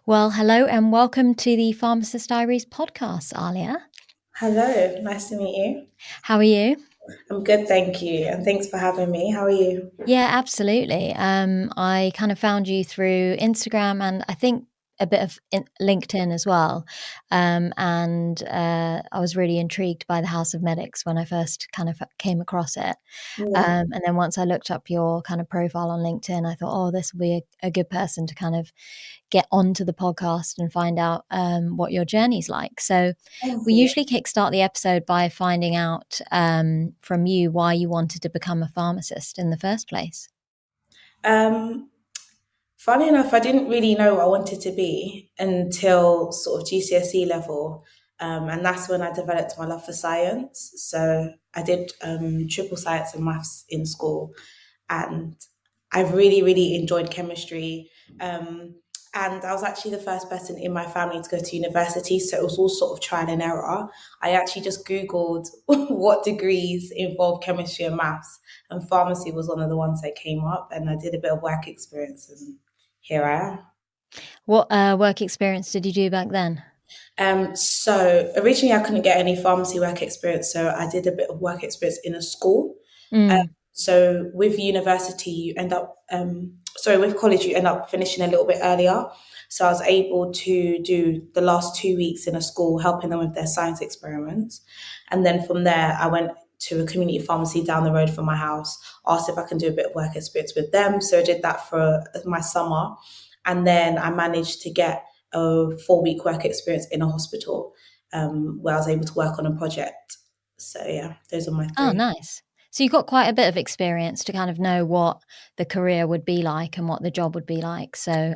Well, hello and welcome to the Pharmacist Diaries podcast, Aliyah. Hello, nice to meet you. How are you? I'm good, thank you, and thanks for having me. How are you? Yeah, absolutely. I kind of found you through Instagram and I think a bit of LinkedIn as well. And I was really intrigued by the House of Medics when I first kind of came across it. Yeah. And then once I looked up your kind of profile on LinkedIn, I thought, oh, this will be a good person to kind of get onto the podcast and find out what your journey's like. So Thank we you. usually kickstart the episode by finding out from you why you wanted to become a pharmacist in the first place. Um, Funny enough, I didn't really know what I wanted to be until sort of GCSE level, and that's when I developed my love for science. So I did triple science and maths in school, and I've really enjoyed chemistry. Um, and I was actually the first person in my family to go to university, so it was all sort of trial and error. I actually just Googled what degrees involve chemistry and maths, and pharmacy was one of the ones that came up, and I did a bit of work experience, and here I am. What work experience did you do back then? So originally I couldn't get any pharmacy work experience, so I did a bit of work experience in a school. Um, Mm. so with university, you end up, with college, you end up finishing a little bit earlier. So I was able to do the last 2 weeks in a school, helping them with their science experiments. And then from there, I went to a community pharmacy down the road from my house, asked if I can do a bit of work experience with them. So I did that for my summer. And then I managed to get a 4 week work experience in a hospital where I was able to work on a project. So yeah, those are my Oh, three. nice. So you got quite a bit of experience to kind of know what the career would be like and what the job would be like. So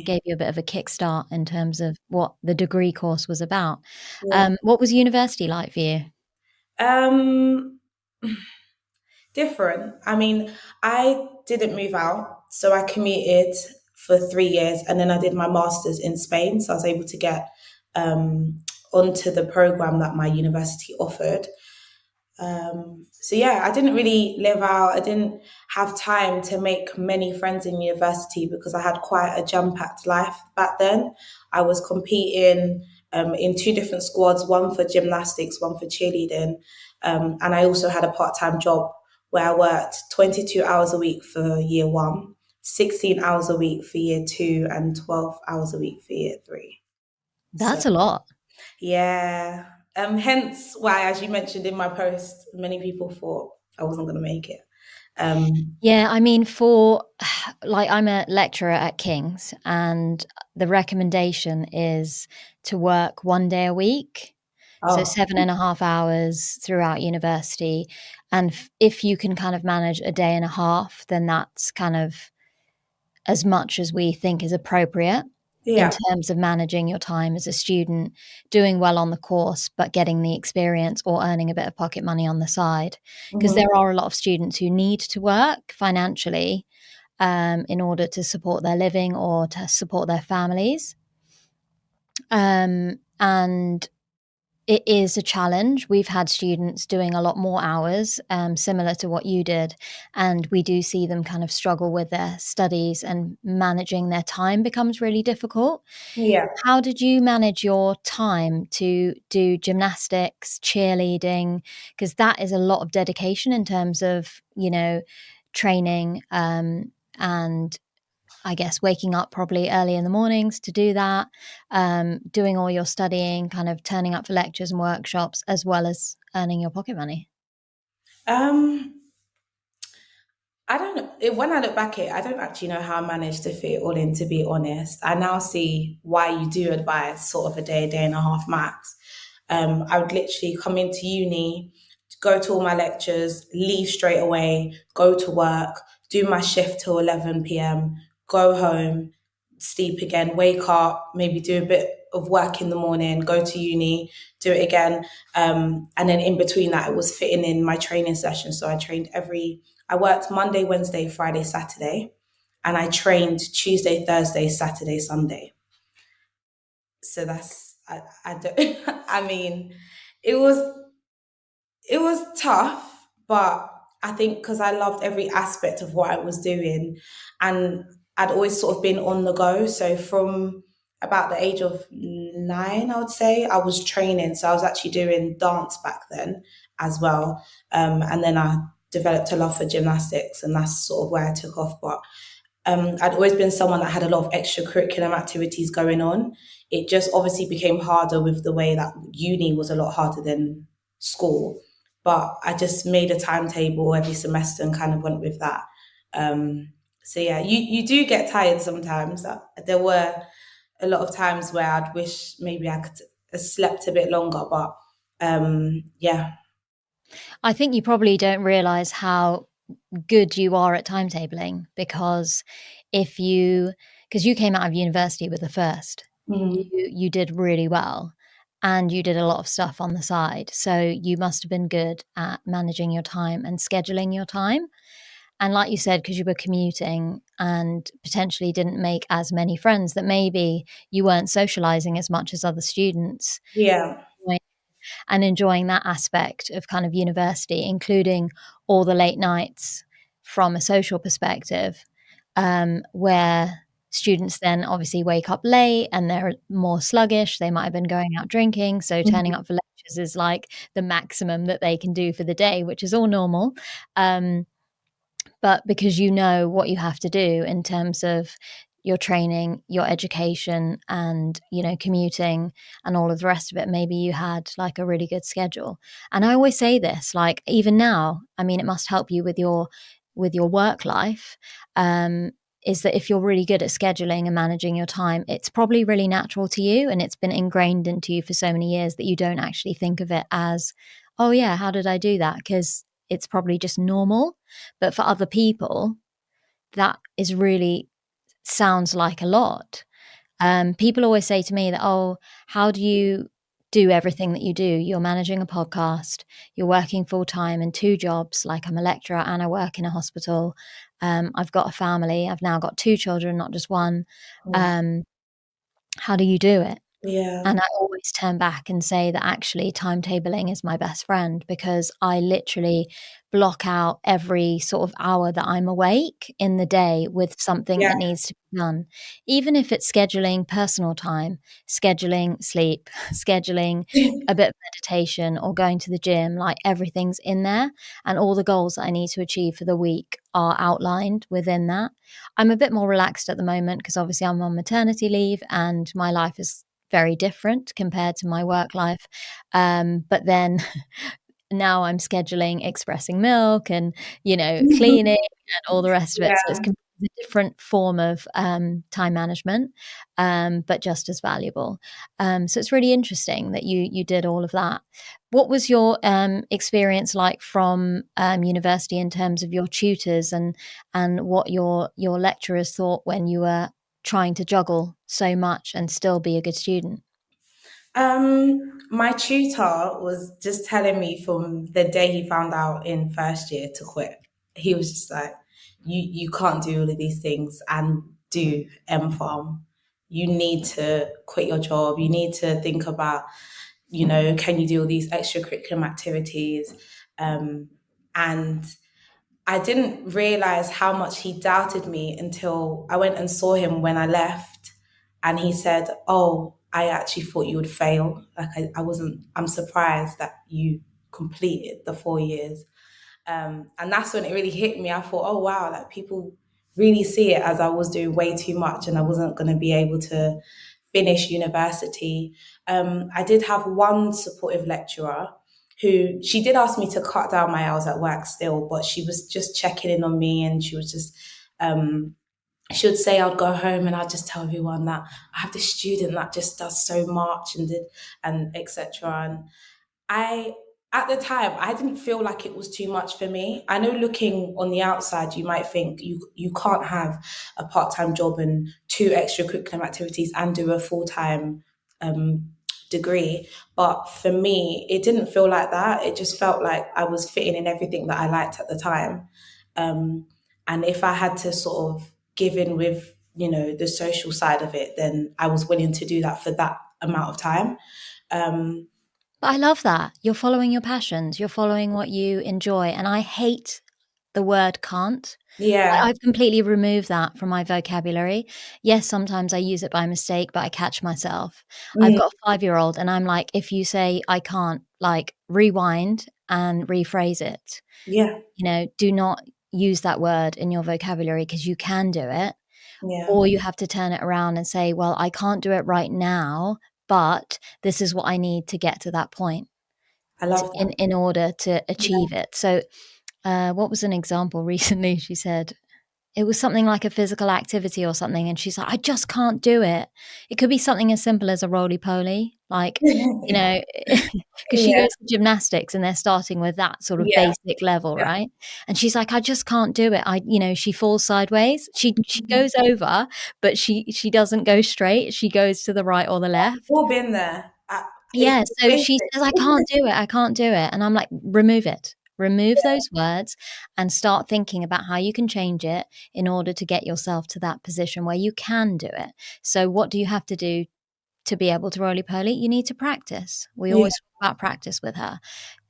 gave you a bit of a kickstart in terms of what the degree course was about. Yeah. What was university like for you? Um, Different. I mean, I didn't move out, so I commuted for 3 years, and then I did my masters in Spain. So I was able to get um, onto the program that my university offered. So yeah, I didn't really live out. I didn't have time to make many friends in university because I had quite a jam-packed life back then. I was competing in two different squads, one for gymnastics, one for cheerleading, and I also had a part-time job where I worked 22 hours a week for year one, 16 hours a week for year two, and 12 hours a week for year three. So That's a lot. yeah. Hence why, as you mentioned in my post, many people thought I wasn't going to make it. Um, Yeah, I mean, for like, I'm a lecturer at King's, and the recommendation is to work 1 day a week. So oh, 7.5 hours throughout university. And if you can kind of manage a day and a half, then that's kind of as much as we think is appropriate in yeah. terms of managing your time as a student, doing well on the course, but getting the experience or earning a bit of pocket money on the side. Because Mhm. there are a lot of students who need to work financially in order to support their living or to support their families. And it is a challenge. We've had students doing a lot more hours, similar to what you did, and we do see them kind of struggle with their studies, and managing their time becomes really difficult. Yeah. How did you manage your time to do gymnastics, cheerleading? Because that is a lot of dedication in terms of, training, and I guess waking up probably early in the mornings to do that, doing all your studying, kind of turning up for lectures and workshops, as well as earning your pocket money. Um, I don't know. When I look back at it, I don't actually know how I managed to fit it all in, to be honest. I now see why you do advise sort of a day and a half max. I would literally come into uni, go to all my lectures, leave straight away, go to work, do my shift till 11 p.m., go home, sleep again, wake up, maybe do a bit of work in the morning, go to uni, do it again. And then in between that, it was fitting in my training session. So I worked Monday, Wednesday, Friday, Saturday, and I trained Tuesday, Thursday, Saturday, Sunday. So I don't, I mean, it was, it was tough, but I think because I loved every aspect of what I was doing, and I'd always sort of been on the go. So from about the age of 9, I would say, I was training. So I was actually doing dance back then as well. And then I developed a love for gymnastics, and that's sort of where I took off. But I'd always been someone that had a lot of extracurricular activities going on. It just obviously became harder with the way that uni was a lot harder than school. But I just made a timetable every semester and kind of went with that. So yeah, you do get tired sometimes. There were a lot of times where I'd wish maybe I could have slept a bit longer, but yeah. I think you probably don't realize how good you are at timetabling, because if you because you came out of university with a first, Mhm. you did really well, and you did a lot of stuff on the side, so you must have been good at managing your time and scheduling your time. And like you said, because you were commuting and potentially didn't make as many friends, that maybe you weren't socializing as much as other students, Yeah. and enjoying that aspect of kind of university, including all the late nights from a social perspective, where students then obviously wake up late and they're more sluggish. They might have been going out drinking. So turning Mhm. up for lectures is like the maximum that they can do for the day, which is all normal. Um, but because you know what you have to do in terms of your training, your education, and commuting and all of the rest of it, maybe you had like a really good schedule. And I always say this, like even now, I mean, it must help you with your work life. Is that if you're really good at scheduling and managing your time, it's probably really natural to you, and it's been ingrained into you for so many years that you don't actually think of it as, oh yeah, how did I do that? Because it's probably just normal. But for other people, that is really sounds like a lot. People always say to me that, oh, how do you do everything that you do? You're managing a podcast, you're working full time in two jobs. Like I'm a lecturer and I work in a hospital. I've got a family. I've now got two children, not just one. Yeah. Um, how do you do it? Yeah. And I always turn back and say that actually timetabling is my best friend, because I literally block out every sort of hour that I'm awake in the day with something Yeah. that needs to be done. Even if it's scheduling personal time, scheduling sleep, scheduling a bit of meditation or going to the gym, like everything's in there. And all the goals that I need to achieve for the week are outlined within that. I'm a bit more relaxed at the moment because obviously I'm on maternity leave and my life is very different compared to my work life. But then now I'm scheduling expressing milk and, cleaning and all the rest of it. So it's Yeah. a different form of time management, but just as valuable. So it's really interesting that you did all of that. What was your experience like from university in terms of your tutors and what your lecturers thought when you were trying to juggle so much and still be a good student? My tutor was just telling me from the day he found out in first year to quit. He was just like, you can't do all of these things and do M Farm. You need to quit your job. You need to think about, can you do all these extracurricular activities? And I didn't realize how much he doubted me until I went and saw him when I left. And he said, "Oh, I actually thought you would fail. Like, I wasn't, I'm surprised that you completed the 4 years." And that's when it really hit me. I thought, oh, wow, like people really see it as I was doing way too much and I wasn't going to be able to finish university. I did have one supportive lecturer who she did ask me to cut down my hours at work still, but she was just checking in on me and she was just she would say I'd go home and I'd just tell everyone that I have this student that just does so much and did and etc. And I at the time I didn't feel like it was too much for me. I know looking on the outside you might think you can't have a part-time job and two extracurricular activities and do a full-time um, degree. But for me, it didn't feel like that. It just felt like I was fitting in everything that I liked at the time. Um, and if I had to sort of give in with, the social side of it, then I was willing to do that for that amount of time. Um, But I love that. You're following your passions, you're following what you enjoy. And I hate the word can't. Yeah. I've completely removed that from my vocabulary. Yes, sometimes I use it by mistake, but I catch myself. I've Mm, got a 5-year-old, and I'm like, if you say I can't, like, rewind and rephrase it. yeah. Do not use that word in your vocabulary because you can do it, Yeah. or you have to turn it around and say, well, I can't do it right now, but this is what I need to get to that point I love that. in order to Yeah. achieve it. So, what was an example recently? She said, it was something like a physical activity or something, and she's like, "I just can't do it." It could be something as simple as a roly-poly, like, you know, because she Yeah. goes to gymnastics, and they're starting with that sort of Yeah. basic level, Yeah. right? And she's like, "I just can't do it." She falls sideways. She goes over, but she doesn't go straight. She goes to the right or the left. All been there. It's Yeah, just so she basic. says, "I can't do it, I can't do it," and I'm like, "Remove it. Remove those words and start thinking about how you can change it in order to get yourself to that position where you can do it." So what do you have to do to be able to roly-poly? You need to practice. We Yeah. always talk about practice with her.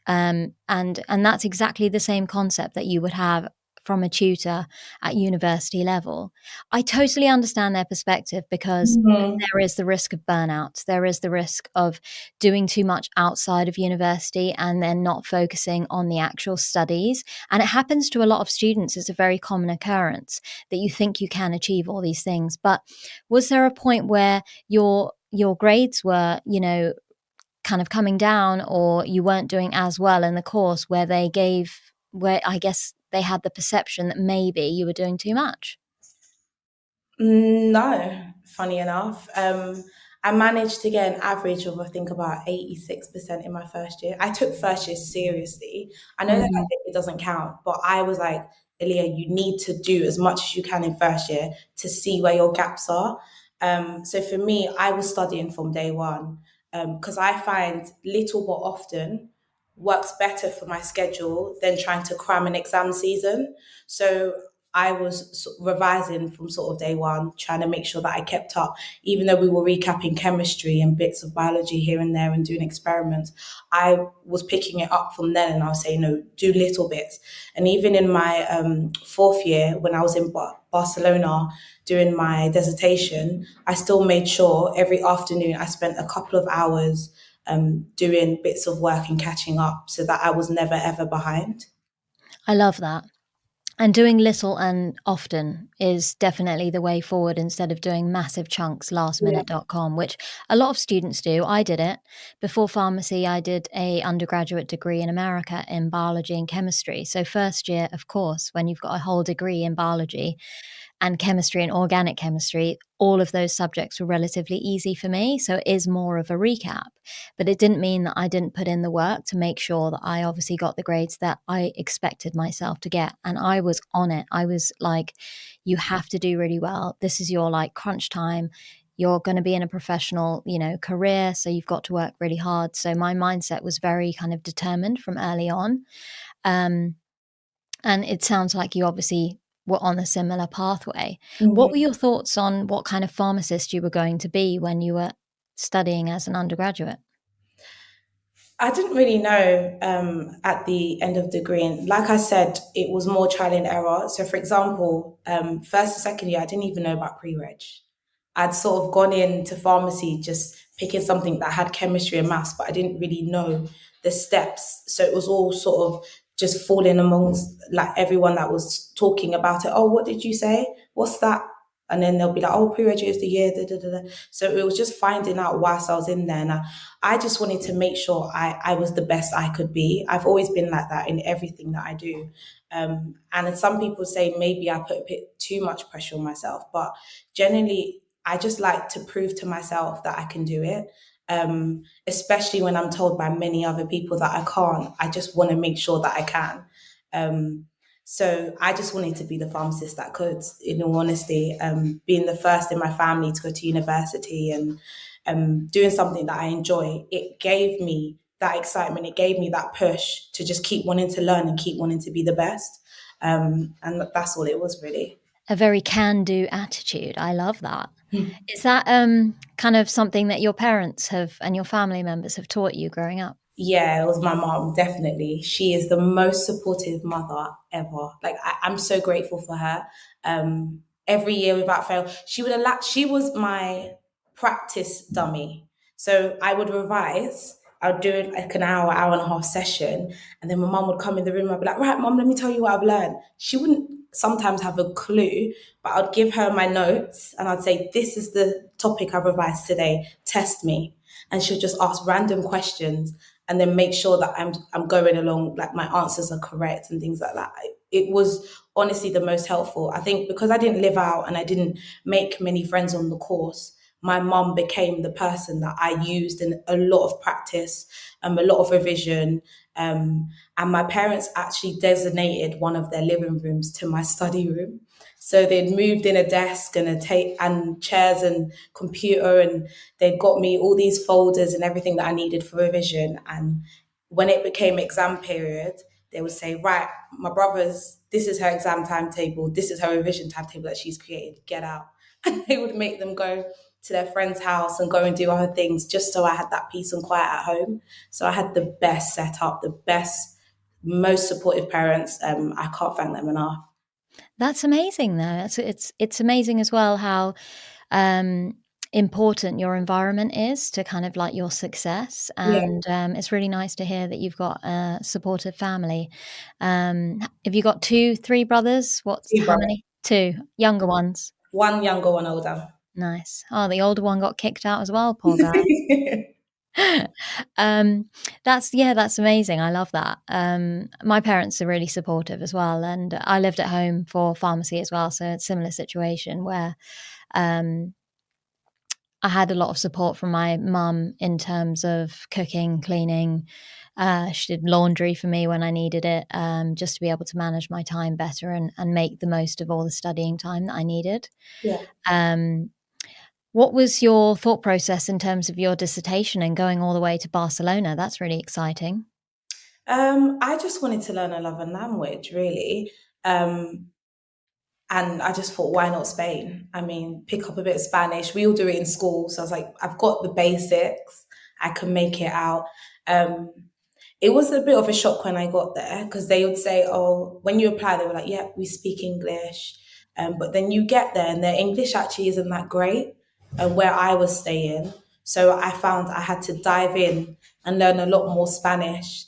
And that's exactly the same concept that you would have from a tutor at university level. I totally understand their perspective because Mhm. there is the risk of burnout. There is the risk of doing too much outside of university and then not focusing on the actual studies. And it happens to a lot of students. It's a very common occurrence that you think you can achieve all these things. But was there a point where your grades were, kind of coming down, or you weren't doing as well in the course where I guess they had the perception that maybe you were doing too much? No, funny enough. I managed to get an average of, I think, about 86% in my first year. I took first year seriously. I know that Mhm. it doesn't count, but I was like, Aliyah, you need to do as much as you can in first year to see where your gaps are. So for me, I was studying from day one because I find little but often works better for my schedule than trying to cram an exam season. So I was revising from sort of day one, trying to make sure that I kept up, even though we were recapping chemistry and bits of biology here and there and doing experiments. I was picking it up from then, and I was saying, no, do little bits. And even in my fourth year, when I was in Barcelona doing my dissertation, I still made sure every afternoon I spent a couple of hours doing bits of work and catching up so that I was never ever behind. I love that. And doing little and often is definitely the way forward instead of doing massive chunks Yeah. lastminute.com, which a lot of students do. I did it. Before pharmacy, I did a undergraduate degree in America in biology and chemistry. So first year, of course, when you've got a whole degree in biology and chemistry and organic chemistry, all of those subjects were relatively easy for me. So it is more of a recap. But it didn't mean that I didn't put in the work to make sure that I obviously got the grades that I expected myself to get. And I was on it. I was like, you have to do really well. This is your like crunch time. You're going to be in a professional, career. So you've got to work really hard. So my mindset was very kind of determined from early on. Um, and it sounds like you obviously were on a similar pathway. What Mhm. were your thoughts on what kind of pharmacist you were going to be when you were studying as an undergraduate? I didn't really know at the end of the degree. And like I said, it was more trial and error. So, for example, first and second year, I didn't even know about pre-reg. I'd sort of gone into pharmacy just picking something that had chemistry and maths, but I didn't really know the steps. So it was all sort of just falling amongst like everyone that was talking about it. Oh, what did you say? What's that? And then they'll be like, oh, pre-reg is the year. Da, da, da, da. So it was just finding out whilst I was in there. And I just wanted to make sure I was the best I could be. I've always been like that in everything that I do. And then some people say maybe I put a bit too much pressure on myself, but generally, I just like to prove to myself that I can do it. Especially when I'm told by many other people that I can't. I just want to make sure that I can. Um, so I just wanted to be the pharmacist that could, in all honesty, being the first in my family to go to university and doing something that I enjoy. It gave me that excitement. It gave me that push to just keep wanting to learn and keep wanting to be the best. And that's all it was really. A very can-do attitude. I love that. Is that kind of something that your parents have and your family members have taught you growing up? Yeah, it was my mom, definitely. She is the most supportive mother ever. Like I'm so grateful for her. Every year without fail, she would allow, she was my practice dummy. So I would revise, I would do it like an hour, hour and a half session, and then my mom would come in the room. I'd be like, right, mom, let me tell you what I've learned. She wouldn't sometimes have a clue, but I'd give her my notes and I'd say, this is the topic I've revised today. Test me. And she'll just ask random questions and then make sure that I'm going along, like my answers are correct and things like that. It was honestly the most helpful. I think because I didn't live out and I didn't make many friends on the course, my mum became the person that I used in a lot of practice, a lot of revision. And my parents actually designated one of their living rooms to my study room. So they'd moved in a desk and a tape and chairs and computer, and they'd got me all these folders and everything that I needed for revision. And when it became exam period, they would say, right, my brother's, this is her exam timetable, this is her revision timetable that she's created, get out. And they would make them go to their friend's house and go and do other things just so I had that peace and quiet at home. So I had the best setup, the best, most supportive parents. I can't thank them enough. That's amazing, though. It's amazing as well how um, important your environment is to kind of like your success, Yeah, and it's really nice to hear that you've got a supportive family. Have you got two, three brothers? What's two how brothers, many? Two younger ones. one younger, one older. Nice. Oh, the older one got kicked out as well. Poor guy. um, that's amazing. I love that. My parents are really supportive as well, and I lived at home for pharmacy as well, so it's a similar situation where um, I had a lot of support from my mum in terms of cooking, cleaning. She did laundry for me when I needed it, just to be able to manage my time better and make the most of all the studying time that I needed. Yeah. Um, what was your thought process in terms of your dissertation and going all the way to Barcelona? That's really exciting. I just wanted to learn another language, really. Um, and I just thought, why not Spain? I mean, pick up a bit of Spanish. We all do it in school. So I was like, I've got the basics. I can make it out. Um, it was a bit of a shock when I got there because they would say, oh, when you apply, they were like, yeah, we speak English. But then you get there and their English actually isn't that great where I was staying. So I found I had to dive in and learn a lot more Spanish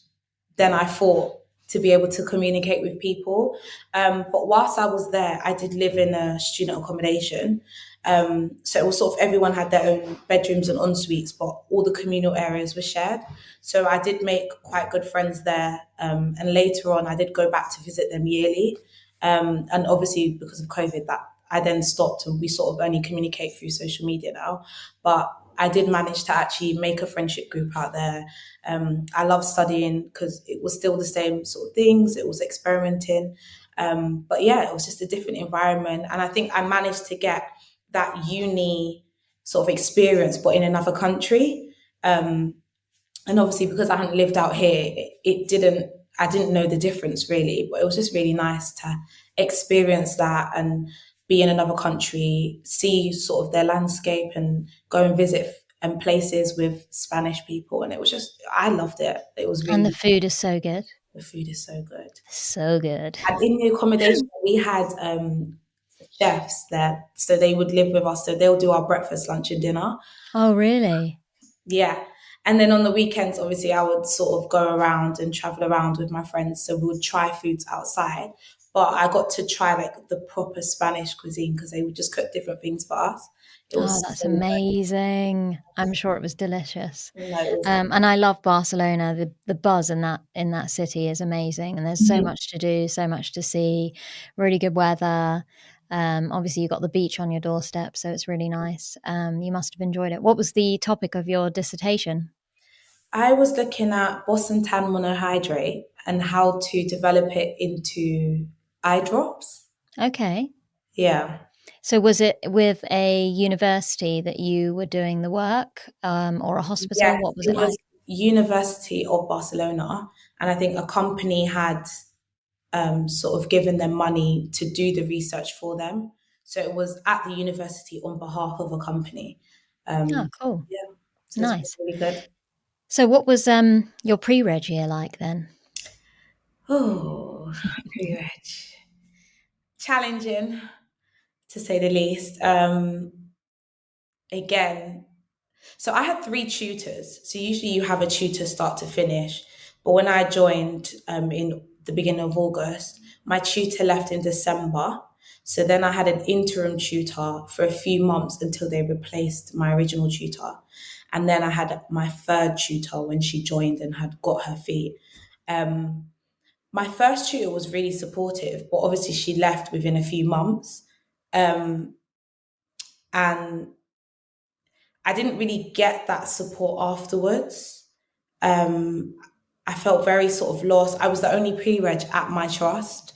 than I thought to be able to communicate with people. But whilst I was there, I did live in a student accommodation. So it was sort of everyone had their own bedrooms and en suites, but all the communal areas were shared. So I did make quite good friends there. And later on, I did go back to visit them yearly. And obviously, because of COVID, that I then stopped and we sort of only communicate through social media now. But I did manage to actually make a friendship group out there. I love studying because it was still the same sort of things. It was experimenting. But yeah, it was just a different environment. And I think I managed to get that uni sort of experience, but in another country. And obviously, because I hadn't lived out here, I didn't know the difference really. But it was just really nice to experience that and be in another country, see sort of their landscape and go and visit places with Spanish people. And it was just, I loved it. It was And the really, food is so good. the food is so good. So good. And in the accommodation, we had chefs there. So they would live with us. So they'll do our breakfast, lunch, and dinner. Oh, really? Yeah. And then on the weekends, obviously, I would sort of go around and travel around with my friends. So we would try foods outside. But I got to try like the proper Spanish cuisine because they would just cook different things for us. It Oh, was that's so good. amazing. I'm sure it was delicious. No, it was. And I love Barcelona. The buzz in that city is amazing, and there's so Mhm. much to do, so much to see. Really good weather. Obviously, you got the beach on your doorstep, so it's really nice. You must have enjoyed it. What was the topic of your dissertation? I was looking at bosentan monohydrate and how to develop it into eye drops. Okay. Yeah. So was it with a university that you were doing the work, or a Yes, hospital? What was it it was like? University of Barcelona, and I think a company had sort of given them money to do the research for them. So it was at the university on behalf of a company. Oh, Um, cool. yeah, so it's Nice. really good. So what was your pre-reg year like then? Oh, pretty rich. Challenging, to say the least. Again, so I had three tutors. So usually you have a tutor start to finish. But when I joined in the beginning of August, my tutor left in December. So then I had an interim tutor for a few months until they replaced my original tutor. And then I had my third tutor when she joined and had got her feet. Um, my first tutor was really supportive, but obviously she left within a few months. Um, and I didn't really get that support afterwards. Um, I felt very sort of lost. I was the only pre-reg at my trust.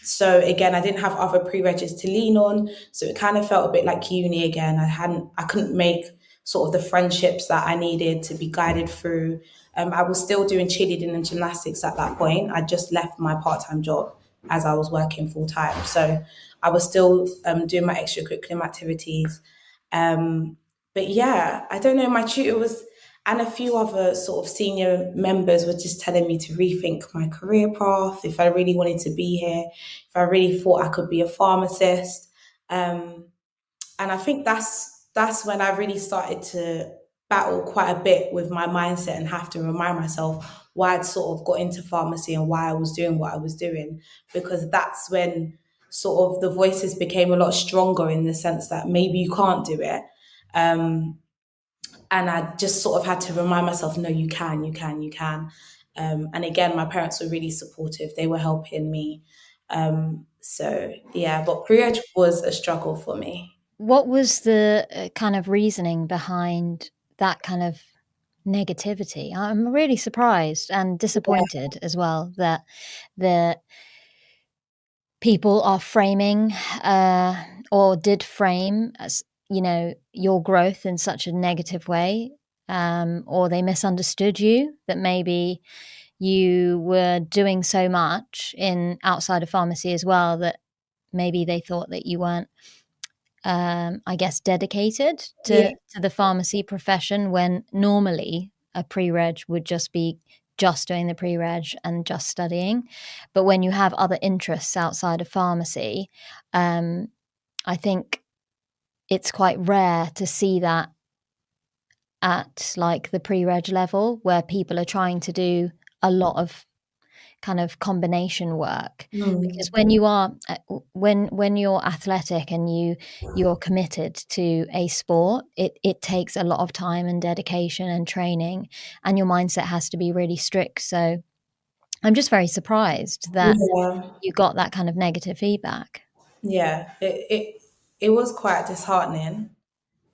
So again, I didn't have other pre-regs to lean on. So it kind of felt a bit like uni again. I couldn't make sort of the friendships that I needed to be guided through. I was still doing cheerleading and gymnastics at that point. I just left my part-time job as I was working full time. So I was still doing my extracurriculum activities. Um, but yeah, I don't know. My tutor was, and a few other sort of senior members were just telling me to rethink my career path, if I really wanted to be here, if I really thought I could be a pharmacist. Um, and I think that's when I really started to battle quite a bit with my mindset and have to remind myself why I'd sort of got into pharmacy and why I was doing what I was doing, because that's when sort of the voices became a lot stronger in the sense that maybe you can't do it. Um, and I just sort of had to remind myself, no, you can, you can, you can. And again, my parents were really supportive. They were helping me. So yeah, but pre-reg was a struggle for me. What was the kind of reasoning behind that kind of negativity? I'm really surprised and disappointed as well that the people are framing or did frame as, you know, your growth in such a negative way, or they misunderstood you, that maybe you were doing so much in outside of pharmacy as well that maybe they thought that you weren't, I guess, dedicated Yeah, to the pharmacy profession, when normally a pre-reg would just be just doing the pre-reg and just studying. But when you have other interests outside of pharmacy, I think it's quite rare to see that at like the pre-reg level, where people are trying to do a lot of kind of combination work. Because mm, when you are when you're athletic and you're committed to a sport, it takes a lot of time and dedication and training, and your mindset has to be really strict. So I'm just very surprised that yeah. you got that kind of negative feedback. Yeah, it was quite disheartening.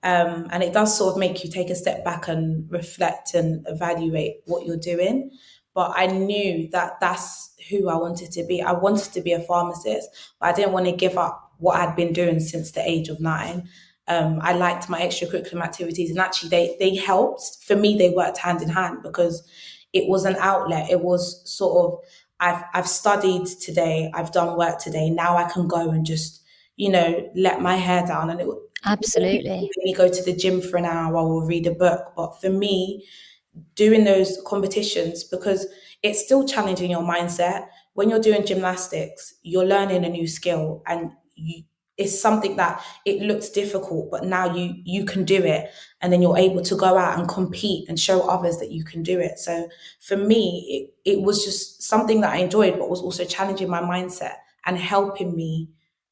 And it does sort of make you take a step back and reflect and evaluate what you're doing. But I knew that that's who I wanted to be. I wanted to be a pharmacist, but I didn't want to give up what I'd been doing since the age of 9. I liked my extracurricular activities, and actually they helped. For me, they worked hand in hand because it was an outlet. It was sort of, I've studied today, I've done work today. Now I can go and just, let my hair down. And Absolutely. maybe go to the gym for an hour or read a book. But for me, doing those competitions, because it's still challenging your mindset. When you're doing gymnastics, you're learning a new skill, and it's something that it looks difficult, but now you can do it, and then you're able to go out and compete and show others that you can do it. So for me, it was just something that I enjoyed, but was also challenging my mindset and helping me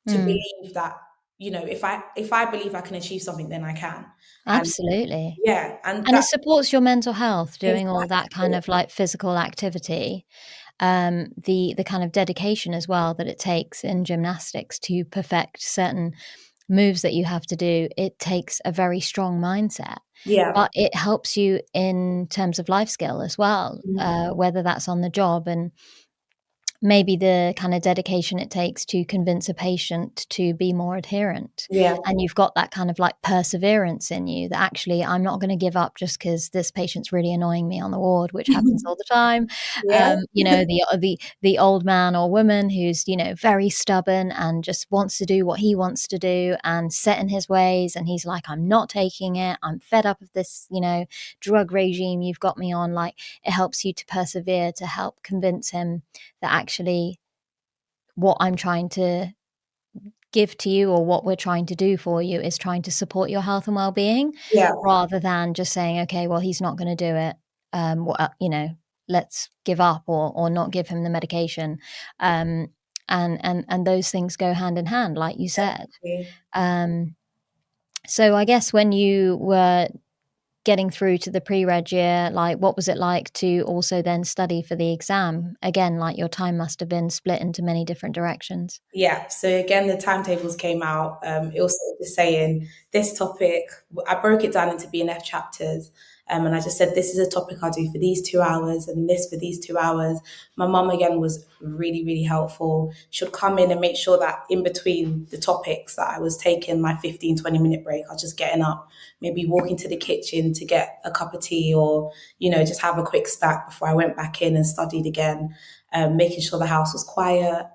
to Mm, believe that, if I believe I can achieve something, then I can. And absolutely. yeah, and And it that supports your mental health doing all that kind exactly. of like physical activity. The kind of dedication as well that it takes in gymnastics to perfect certain moves that you have to do, it takes a very strong mindset. Yeah. But it helps you in terms of life skill as well, Mhm. whether that's on the job. And maybe the kind of dedication it takes to convince a patient to be more adherent. Yeah. And you've got that kind of like perseverance in you that actually I'm not going to give up just because this patient's really annoying me on the ward, which happens all the time. Yeah. The old man or woman who's, very stubborn and just wants to do what he wants to do and set in his ways. And he's like, I'm not taking it. I'm fed up of this, drug regime you've got me on. Like, it helps you to persevere, to help convince him that actually what I'm trying to give to you or what we're trying to do for you is trying to support your health and well-being, Yeah. rather than just saying, okay, well, he's not going to do it. Let's give up or not give him the medication. And those things go hand in hand, like you said. Definitely. So I guess when you were getting through to the pre-reg year, like what was it like to also then study for the exam? Again, like your time must have been split into many different directions. Yeah, so again, the timetables came out. It was sort of just saying this topic. I broke it down into B&F chapters, and I just said this is a topic I'll do for these 2 hours, and this for these 2 hours. My mum again was really, really helpful. She'd come in and make sure that in between the topics that I was taking my 15-20 minute break, I was just getting up, maybe walking to the kitchen to get a cup of tea, or just have a quick snack before I went back in and studied again. Making sure the house was quiet.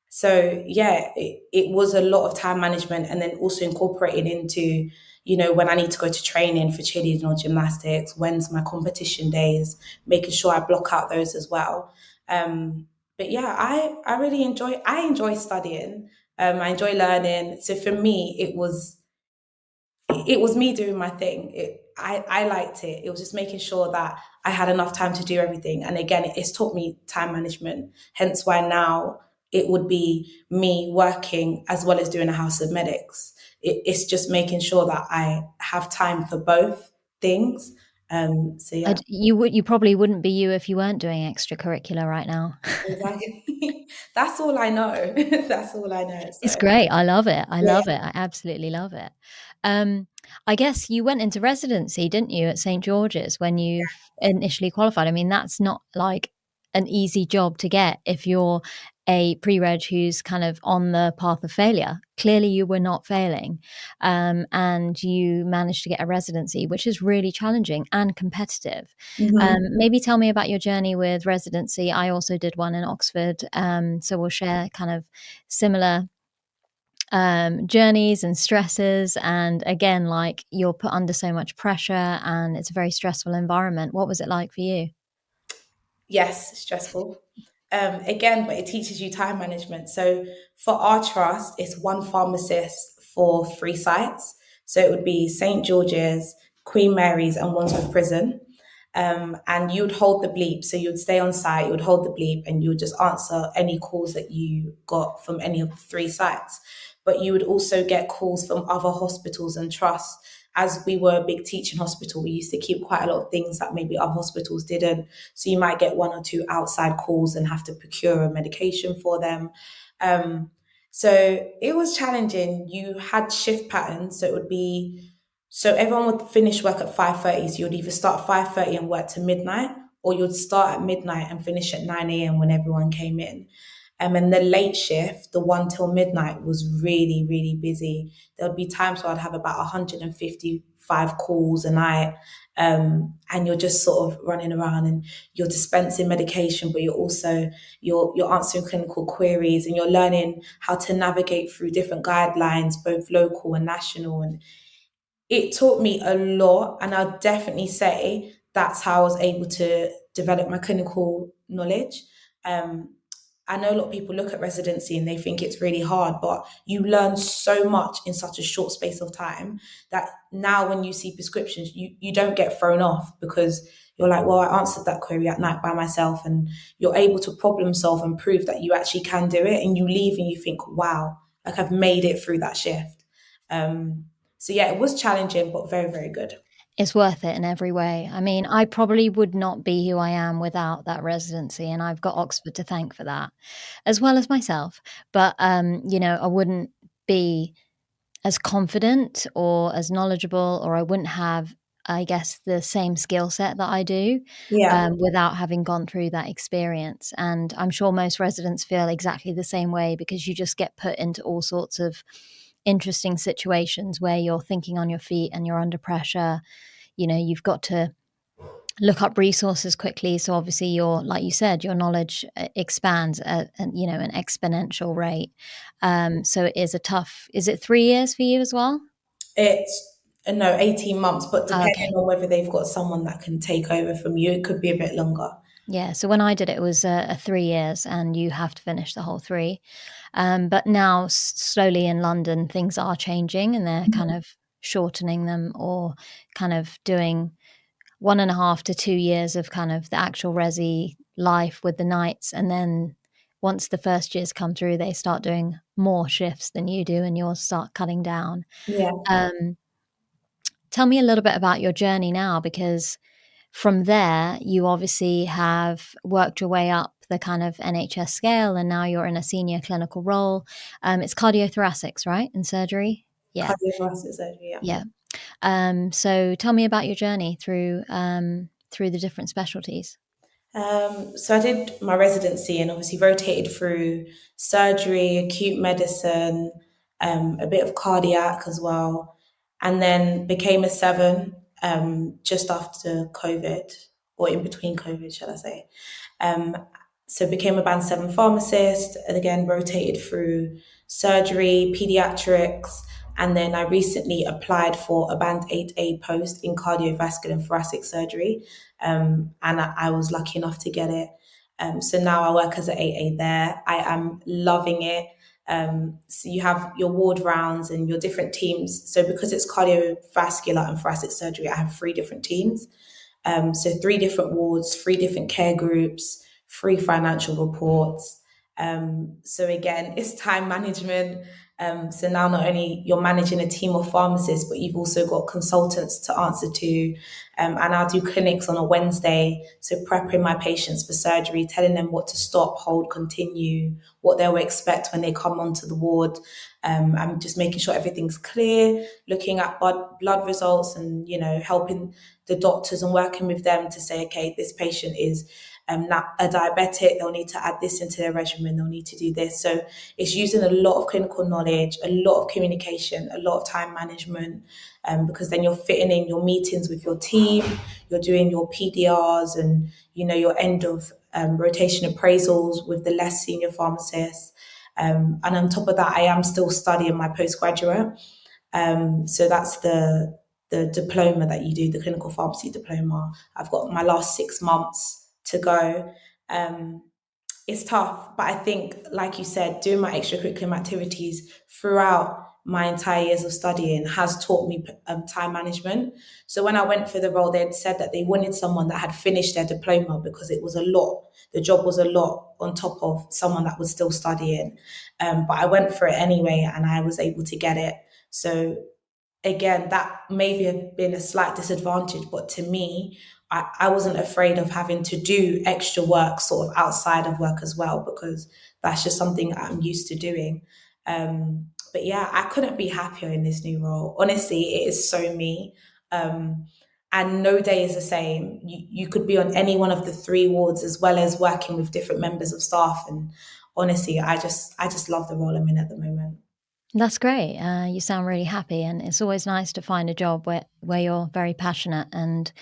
So yeah, it was a lot of time management, and then also incorporating into, when I need to go to training for cheerleading or gymnastics, when's my competition days, making sure I block out those as well. But yeah, I really enjoy studying. I enjoy learning. So for me, it was me doing my thing. I liked it. It was just making sure that I had enough time to do everything. And again, it's taught me time management. Hence why now it would be me working as well as doing a house of medics. It's just making sure that I have time for both things. So yeah, You probably wouldn't be you if you weren't doing extracurricular right now. exactly. That's all I know. That's all I know. It's So great. I love it. I yeah. love it. I absolutely love it. Um, I guess you went into residency, didn't you, at St. George's when you initially qualified? I mean, that's not like an easy job to get if you're a pre-reg who's kind of on the path of failure. Clearly, you were not failing, and you managed to get a residency, which is really challenging and competitive. Mhm. Maybe tell me about your journey with residency. I also did one in Oxford, so we'll share kind of similar journeys and stresses. And again, like you're put under so much pressure and it's a very stressful environment. What was it like for you? Yes, stressful. Again, but it teaches you time management. So for our trust, it's one pharmacist for 3 sites. So it would be St. George's, Queen Mary's, and Wandsworth Prison. And you would hold the bleep. So you would stay on site, you would hold the bleep, and you would just answer any calls that you got from any of the 3 sites. But you would also get calls from other hospitals and trusts. As we were a big teaching hospital, we used to keep quite a lot of things that maybe other hospitals didn't. So you might get 1 or 2 outside calls and have to procure a medication for them. Um, so it was challenging. You had shift patterns, so it would be so everyone would finish work at 5:30. So you'd either start at 5:30 and work to midnight, or you'd start at midnight and finish at 9 a.m. when everyone came in. And the late shift, the one till midnight, was really, really busy. There would be times where I'd have about 155 calls a night. And you're just sort of running around and you're dispensing medication, but you're answering clinical queries and you're learning how to navigate through different guidelines, both local and national. And it taught me a lot, and I'll definitely say that's how I was able to develop my clinical knowledge. Um, I know a lot of people look at residency and they think it's really hard, but you learn so much in such a short space of time that now when you see prescriptions, you don't get thrown off because you're like, well, I answered that query at night by myself, and you're able to problem solve and prove that you actually can do it. And you leave and you think, wow, like I've made it through that shift. Um, so yeah, it was challenging, but very, very good. It's worth it in every way. I mean, I probably would not be who I am without that residency, and I've got Oxford to thank for that, as well as myself. But I wouldn't be as confident or as knowledgeable, or I wouldn't have I guess, the same skill set that I do, Yeah. without having gone through that experience. And I'm sure most residents feel exactly the same way, because you just get put into all sorts of interesting situations where you're thinking on your feet and you're under pressure. You've got to look up resources quickly. So obviously, like you said, your knowledge expands at an exponential rate. So it is a tough. Is it 3 years for you as well? It's no 18 months, but Oh, depending okay. on whether they've got someone that can take over from you, it could be a bit longer. Yeah. So when I did it, it was a 3 years, and you have to finish the whole three. But now, slowly in London, things are changing, and they're kind of shortening them, or kind of doing 1.5 to 2 years of kind of the actual resi life with the nights. And then once the first years come through, they start doing more shifts than you do, and yours start cutting down. Yeah. Um, Tell me a little bit about your journey now, because from there, you obviously have worked your way up the kind of NHS scale, and now you're in a senior clinical role. It's cardiothoracics, right, in surgery? Yeah, Cardiovascular surgery, yeah. yeah. So tell me about your journey through the different specialties. So I did my residency and obviously rotated through surgery, acute medicine, a bit of cardiac as well, and then became a seven just after COVID, or in between COVID, shall I say. Um, so became a band seven pharmacist, and again rotated through surgery, pediatrics, and then I recently applied for a band 8A post in cardiovascular and thoracic surgery, and I was lucky enough to get it. So now I work as an 8A there. I am loving it. So you have your ward rounds and your different teams. So because it's cardiovascular and thoracic surgery, I have three different teams. So three different wards, three different care groups, three financial reports. So again, it's time management. So now not only you're managing a team of pharmacists, but you've also got consultants to answer to. And I'll do clinics on a Wednesday. So prepping my patients for surgery, telling them what to stop, hold, continue, what they'll expect when they come onto the ward. I'm just making sure everything's clear, looking at blood results, and helping the doctors and working with them to say, okay, this patient is not a diabetic, they'll need to add this into their regimen, they'll need to do this. So it's using a lot of clinical knowledge, a lot of communication, a lot of time management, because then you're fitting in your meetings with your team, you're doing your PDRs and your end of rotation appraisals with the less senior pharmacists. And on top of that, I am still studying my postgraduate. So that's the diploma that you do, the clinical pharmacy diploma. I've got my last 6 months to go. Um, it's tough, but I think, like you said, doing my extracurricular activities throughout my entire years of studying has taught me time management. So when I went for the role, they had said that they wanted someone that had finished their diploma because it was a lot. The job was a lot on top of someone that was still studying. But I went for it anyway, and I was able to get it. So again, that maybe have been a slight disadvantage, but to me, I wasn't afraid of having to do extra work sort of outside of work as well, because that's just something I'm used to doing. But yeah, I couldn't be happier in this new role. Honestly, it is so me. Um, and no day is the same. You could be on any one of the three wards as well as working with different members of staff. And honestly, I just love the role I'm in at the moment. That's great. You sound really happy, and it's always nice to find a job where you're very passionate, and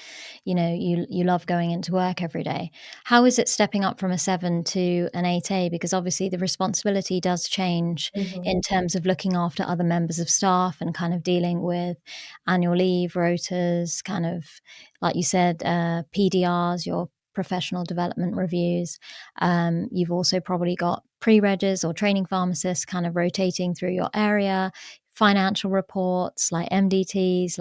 you love going into work every day. How is it stepping up from a 7 to an 8A? Because obviously the responsibility does change Mhm. in terms of looking after other members of staff and kind of dealing with annual leave, rotas, kind of like you said, PDRs, your professional development reviews. You've also probably got pre-regs or training pharmacists kind of rotating through your area, financial reports like MDTs.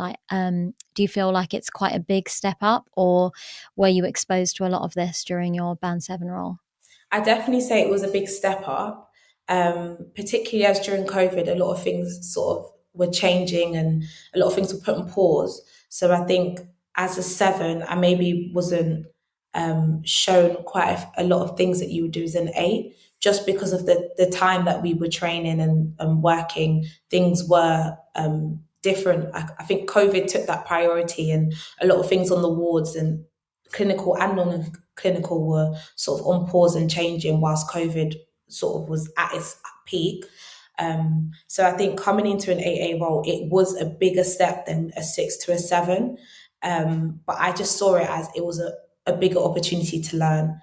Do you feel like it's quite a big step up, or were you exposed to a lot of this during your band 7 role? I definitely say it was a big step up, particularly as during COVID, a lot of things sort of were changing and a lot of things were put on pause. So I think as a seven, I maybe wasn't shown quite a lot of things that you would do as an eight, just because of the time that we were training and working. Things were different. I think COVID took that priority, and a lot of things on the wards and clinical and non-clinical were sort of on pause and changing whilst COVID sort of was at its peak. So I think coming into an 8A role, it was a bigger step than a 6 to a 7. But I just saw it as it was a bigger opportunity to learn,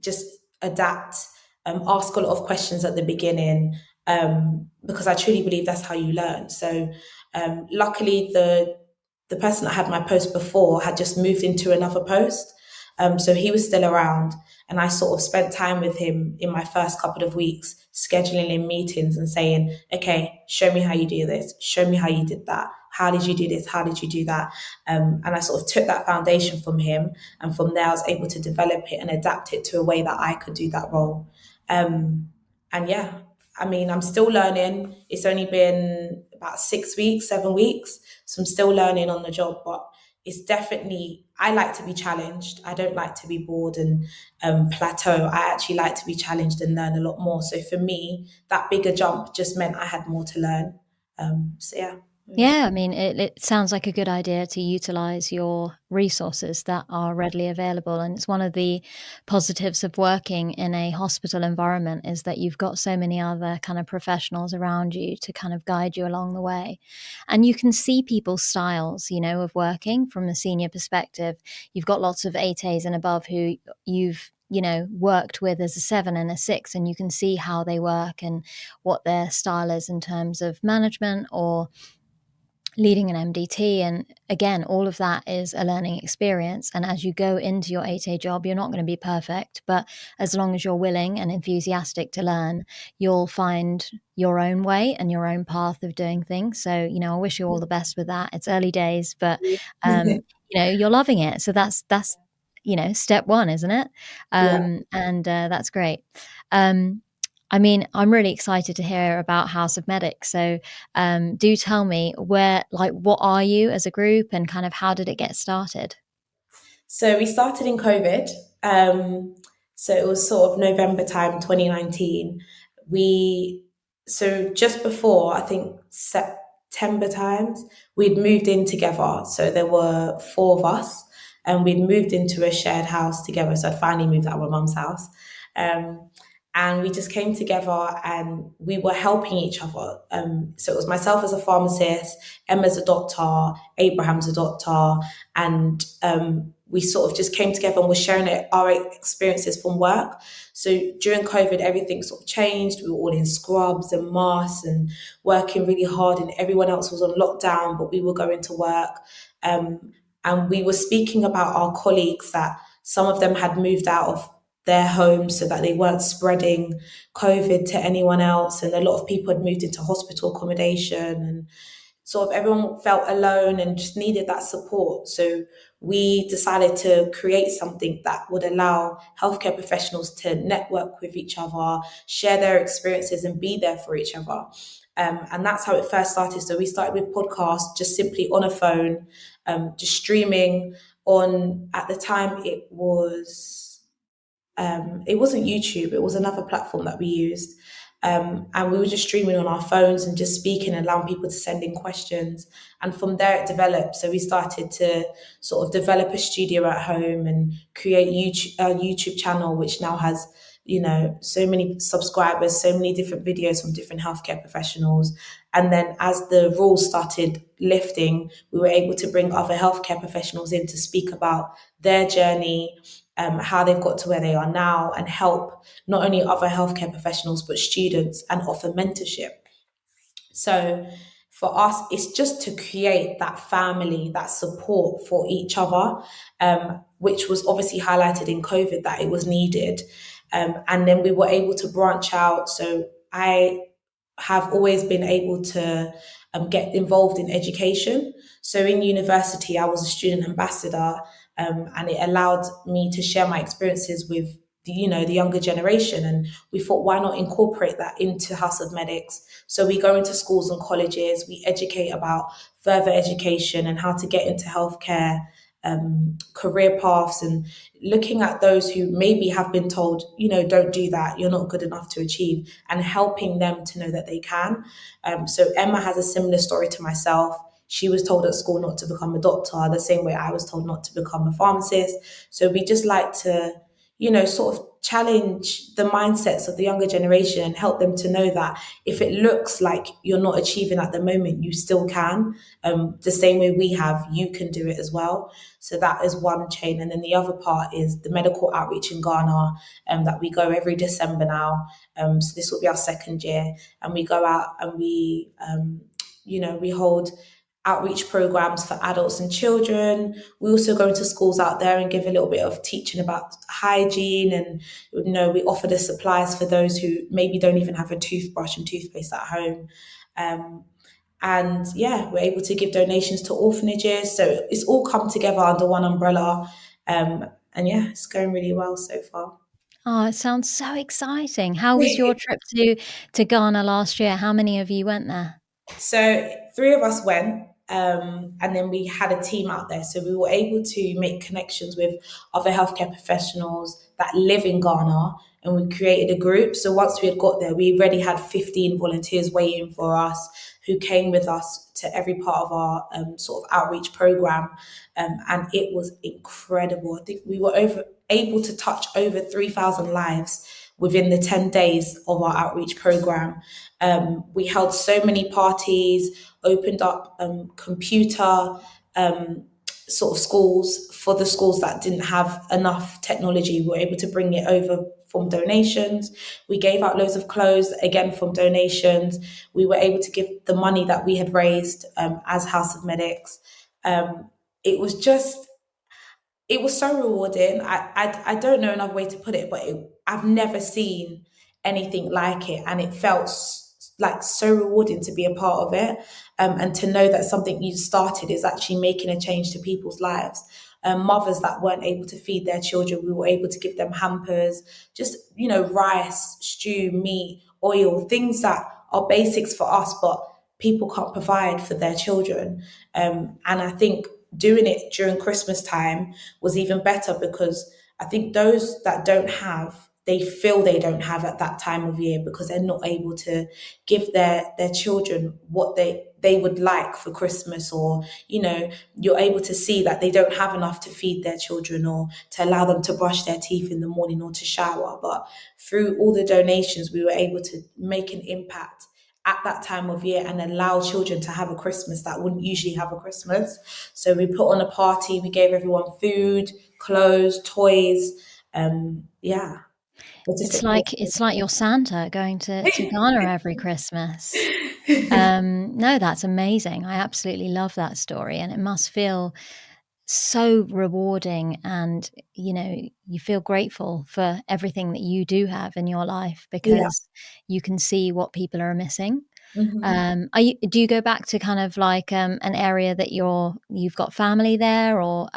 just adapt, ask a lot of questions at the beginning, because I truly believe that's how you learn. So luckily, the person that had my post before had just moved into another post. So he was still around, and I sort of spent time with him in my first couple of weeks, scheduling in meetings and saying, okay, show me how you do this, show me how you did that. How did you do this? How did you do that? And I sort of took that foundation from him. And from there, I was able to develop it and adapt it to a way that I could do that role. And yeah, I mean, I'm still learning. It's only been about 6 weeks, 7 weeks. So I'm still learning on the job, but it's definitely, I like to be challenged. I don't like to be bored and plateau. I actually like to be challenged and learn a lot more. So for me, that bigger jump just meant I had more to learn. So yeah. Yeah, I mean, it sounds like a good idea to utilize your resources that are readily available. And it's one of the positives of working in a hospital environment is that you've got so many other kind of professionals around you to kind of guide you along the way. And you can see people's styles, of working from a senior perspective. You've got lots of 8As and above who you've worked with as a 7 and a 6, and you can see how they work and what their style is in terms of management or leading an MDT. And again, all of that is a learning experience. And as you go into your 8A job, you're not going to be perfect, but as long as you're willing and enthusiastic to learn, you'll find your own way and your own path of doing things. So, I wish you all the best with that. It's early days, but, you're loving it. So that's, step one, isn't it? Yeah. And that's great. I mean, I'm really excited to hear about House of Medics. So do tell me what are you as a group and kind of how did it get started? So we started in COVID. So it was sort of November time, 2019. So just before, I think September times, we'd moved in together. So there were four of us, and we'd moved into a shared house together. So I finally moved out of my mum's house. Um, and we just came together and we were helping each other. So it was myself as a pharmacist, Emma's a doctor, Abraham's a doctor, and we sort of just came together and were sharing our experiences from work. So during COVID, everything sort of changed. We were all in scrubs and masks and working really hard, and everyone else was on lockdown, but we were going to work. And we were speaking about our colleagues that some of them had moved out of their homes so that they weren't spreading COVID to anyone else. And a lot of people had moved into hospital accommodation, and sort of everyone felt alone and just needed that support. So we decided to create something that would allow healthcare professionals to network with each other, share their experiences and be there for each other. And that's how it first started. So we started with podcasts, just simply on a phone, just streaming on, at the time it wasn't YouTube, it was another platform that we used. And we were just streaming on our phones and just speaking and allowing people to send in questions. And from there it developed. So we started to sort of develop a studio at home and create a YouTube channel, which now has, so many subscribers, so many different videos from different healthcare professionals. And then as the rules started lifting, we were able to bring other healthcare professionals in to speak about their journey, how they've got to where they are now, and help not only other healthcare professionals, but students, and offer mentorship. So for us, it's just to create that family, that support for each other, which was obviously highlighted in COVID that it was needed. And then we were able to branch out. So I have always been able to get involved in education. So in university, I was a student ambassador, and it allowed me to share my experiences with the younger generation. And we thought, why not incorporate that into House of Medics? So we go into schools and colleges, we educate about further education and how to get into healthcare, career paths, and looking at those who maybe have been told, don't do that, you're not good enough to achieve, and helping them to know that they can. So Emma has a similar story to myself. She was told at school not to become a doctor, the same way I was told not to become a pharmacist. So we just like to, sort of challenge the mindsets of the younger generation and help them to know that if it looks like you're not achieving at the moment, you still can. The same way we have, you can do it as well. So that is one chain. And then the other part is the medical outreach in Ghana, that we go every December now. So this will be our second year. And we go out and we hold outreach programs for adults and children. We also go into schools out there and give a little bit of teaching about hygiene, and we offer the supplies for those who maybe don't even have a toothbrush and toothpaste at home. And yeah, we're able to give donations to orphanages. So it's all come together under one umbrella. And yeah, it's going really well so far. Oh, it sounds so exciting. How was your trip to Ghana last year? How many of you went there? So three of us went, and then we had a team out there. So we were able to make connections with other healthcare professionals that live in Ghana, and we created a group. So once we had got there, we already had 15 volunteers waiting for us who came with us to every part of our sort of outreach program. And it was incredible. I think we were able to touch over 3,000 lives within the 10 days of our outreach program. We held so many parties, opened up computer sort of schools for the schools that didn't have enough technology. We were able to bring it over from donations. We gave out loads of clothes, again, from donations. We were able to give the money that we had raised as House of Medics. It was just it was so rewarding. I don't know another way to put it, but I've never seen anything like it, and it felt like so rewarding to be a part of it, and to know that something you started is actually making a change to people's lives. Mothers that weren't able to feed their children, we were able to give them hampers, just rice, stew, meat, oil, things that are basics for us, but people can't provide for their children. And I think doing it during Christmas time was even better, because I think those that don't have, they feel they don't have at that time of year because they're not able to give their children what they would like for Christmas, or you're able to see that they don't have enough to feed their children or to allow them to brush their teeth in the morning or to shower. But through all the donations, we were able to make an impact at that time of year and allow children to have a Christmas that wouldn't usually have a Christmas. So we put on a party, we gave everyone food, clothes, toys. Yeah. It's like your Santa going to Ghana every Christmas. No, that's amazing. I absolutely love that story, and it must feel so rewarding, and you feel grateful for everything that you do have in your life Yeah. because you can see what people are missing. Mhm. Do you go back to kind of like an area that you've got family there, or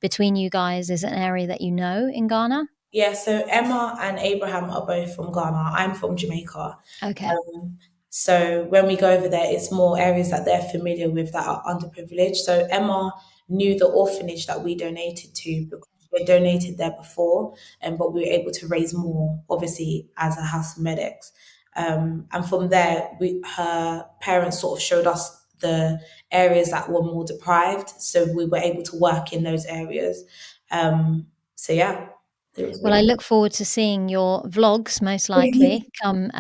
between you guys is it an area that in Ghana? Yeah, so Emma and Abraham are both from Ghana. I'm from Jamaica. Okay. So when we go over there, it's more areas that they're familiar with that are underprivileged. So Emma knew the orphanage that we donated to because we donated there before, but we were able to raise more, obviously, as a House of Medics. And from there, her parents sort of showed us the areas that were more deprived. So we were able to work in those areas. So yeah, it was Well, I really look forward to seeing your vlogs, most likely, come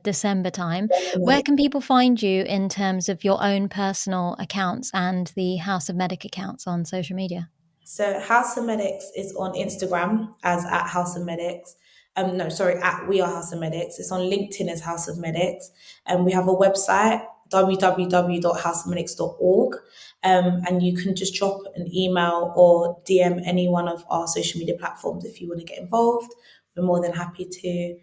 December time. Where definitely. can people find you in terms of your own personal accounts and the House of Medic accounts on social media? So House of Medics is on Instagram as at House of Medics. No, sorry, at We Are House of Medics. It's on LinkedIn as House of Medics. And we have a website, www.houseofmedics.org. And you can just drop an email or DM any one of our social media platforms if you want to get involved. We're more than happy to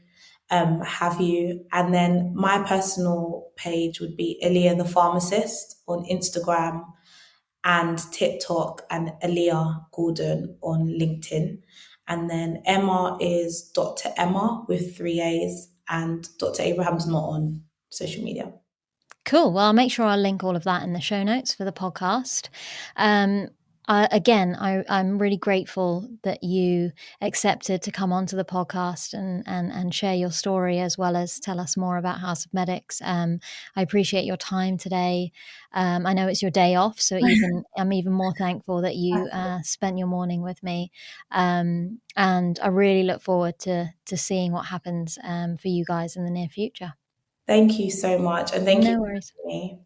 have you. And then my personal page would be Aliyah the Pharmacist on Instagram and TikTok, and Aliyah Gordon on LinkedIn. And then Emma is Dr. Emma with three A's, and Dr. Abraham's not on social media. Cool. Well, I'll make sure I'll link all of that in the show notes for the podcast. Um, again, I'm really grateful that you accepted to come onto the podcast and share your story, as well as tell us more about House of Medics. I appreciate your time today. I know it's your day off, so I'm even more thankful that you spent your morning with me. And I really look forward to seeing what happens for you guys in the near future. Thank you so much, and thank you No for worries. having me.